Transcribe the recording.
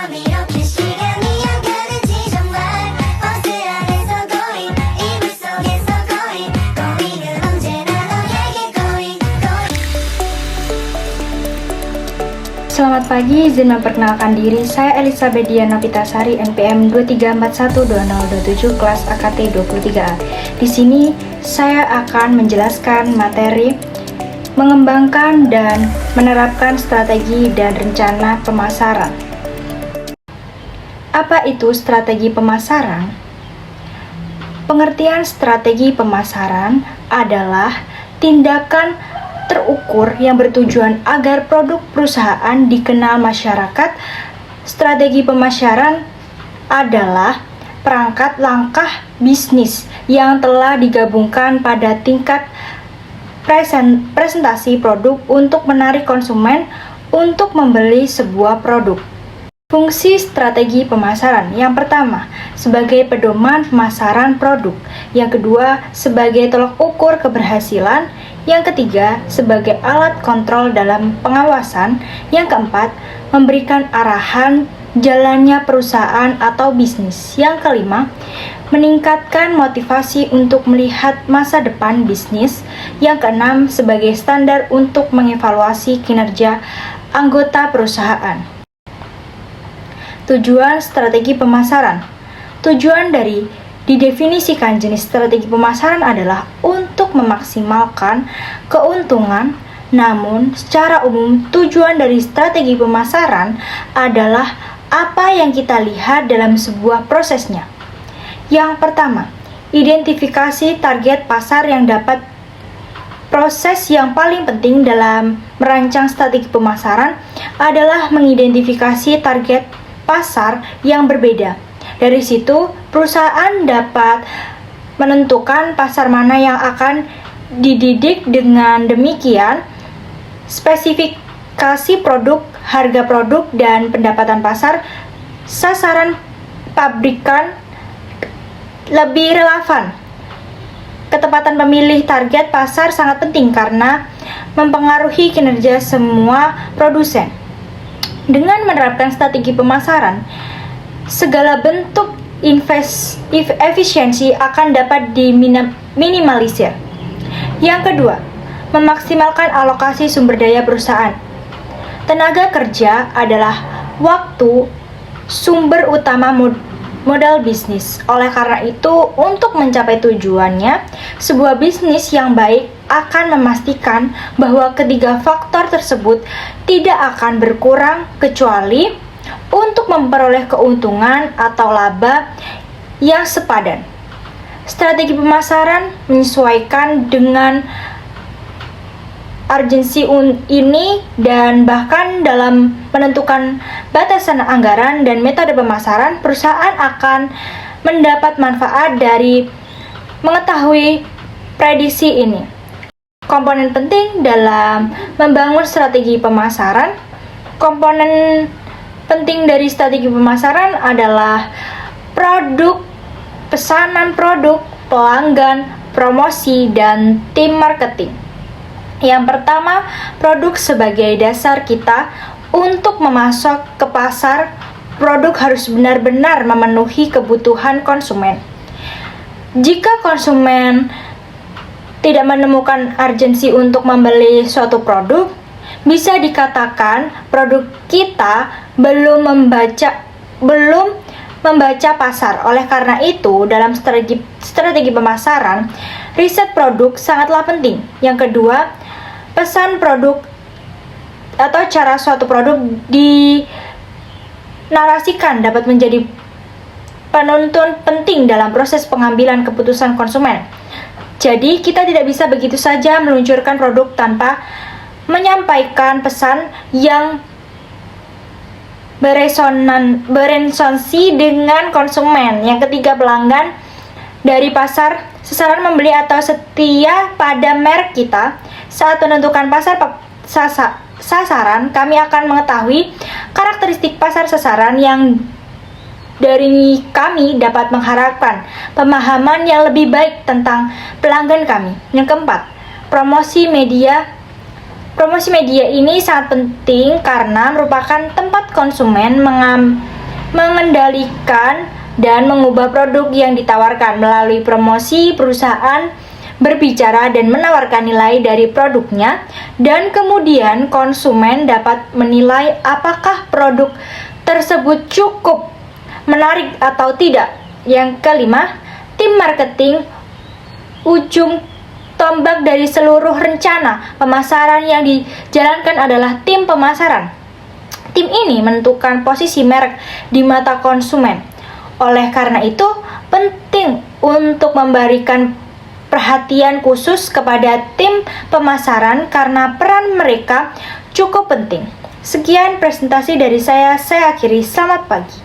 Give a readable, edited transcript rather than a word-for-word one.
밤이렇게 시간이 약가는지 정말 버스 안에서 going 이불 속에서 going going 은 언제나 너에게 going going. Selamat pagi, izin memperkenalkan diri. Saya Elizabeth Diana Pitasari, NPM 23412027, kelas AKT 23A. Di sini saya akan menjelaskan materi mengembangkan dan menerapkan strategi dan rencana pemasaran. Apa itu strategi pemasaran? Pengertian strategi pemasaran adalah tindakan terukur yang bertujuan agar produk perusahaan dikenal masyarakat. Strategi pemasaran adalah perangkat langkah bisnis yang telah digabungkan pada tingkat presentasi produk untuk menarik konsumen untuk membeli sebuah produk. Fungsi strategi pemasaran: yang pertama, sebagai pedoman pemasaran produk; yang kedua, sebagai tolak ukur keberhasilan; yang ketiga, sebagai alat kontrol dalam pengawasan; yang keempat, memberikan arahan jalannya perusahaan atau bisnis; yang kelima, meningkatkan motivasi untuk melihat masa depan bisnis; yang keenam, sebagai standar untuk mengevaluasi kinerja anggota perusahaan. Tujuan strategi pemasaran. Tujuan dari didefinisikan jenis strategi pemasaran adalah untuk memaksimalkan keuntungan. Namun, secara umum, tujuan dari strategi pemasaran adalah apa yang kita lihat dalam sebuah prosesnya. Yang pertama, identifikasi target pasar yang dapat. Proses yang paling penting dalam merancang strategi pemasaran adalah mengidentifikasi target pasar yang berbeda. Dari situ, perusahaan dapat menentukan pasar mana yang akan dididik. Dengan demikian, spesifikasi produk, harga produk, dan pendapatan pasar sasaran pabrikan lebih relevan. Ketepatan pemilih target pasar sangat penting karena mempengaruhi kinerja semua produsen. Dengan menerapkan strategi pemasaran, segala bentuk efisiensi akan dapat diminimalisir. Yang kedua, memaksimalkan alokasi sumber daya perusahaan. Tenaga kerja adalah waktu sumber utama modal bisnis. Oleh karena itu, untuk mencapai tujuannya, sebuah bisnis yang baik akan memastikan bahwa ketiga faktor tersebut tidak akan berkurang kecuali untuk memperoleh keuntungan atau laba yang sepadan. Strategi pemasaran menyesuaikan dengan urgensi ini dan bahkan dalam menentukan batasan anggaran dan metode pemasaran, perusahaan akan mendapat manfaat dari mengetahui prediksi ini. Komponen penting dalam membangun strategi pemasaran. Komponen penting dari strategi pemasaran adalah produk, pesanan produk, pelanggan, promosi, dan tim marketing. Yang pertama, produk sebagai dasar kita untuk memasok ke pasar. Produk harus benar-benar memenuhi kebutuhan konsumen. Jika konsumen tidak menemukan urgensi untuk membeli suatu produk, bisa dikatakan produk kita belum membaca pasar. Oleh karena itu, dalam strategi pemasaran, riset produk sangatlah penting. Yang kedua, pesan produk atau cara suatu produk dinarasikan dapat menjadi penuntun penting dalam proses pengambilan keputusan konsumen. Jadi, kita tidak bisa begitu saja meluncurkan produk tanpa menyampaikan pesan yang beresonansi dengan konsumen. Yang ketiga, pelanggan dari pasar sasaran membeli atau setia pada merek kita. Saat menentukan pasar sasaran, kami akan mengetahui karakteristik pasar sasaran yang dari kami dapat mengharapkan pemahaman yang lebih baik tentang pelanggan kami. Yang keempat, promosi media. Promosi media ini sangat penting karena merupakan tempat konsumen mengendalikan dan mengubah produk yang ditawarkan. Melalui promosi, perusahaan berbicara dan menawarkan nilai dari produknya, dan kemudian konsumen dapat menilai apakah produk tersebut cukup menarik atau tidak. Yang kelima, tim marketing ujung tombak dari seluruh rencana pemasaran yang dijalankan adalah tim pemasaran. Tim ini menentukan posisi merek di mata konsumen. Oleh karena itu, penting untuk memberikan perhatian khusus kepada tim pemasaran karena peran mereka cukup penting. Sekian presentasi dari saya akhiri. Selamat pagi.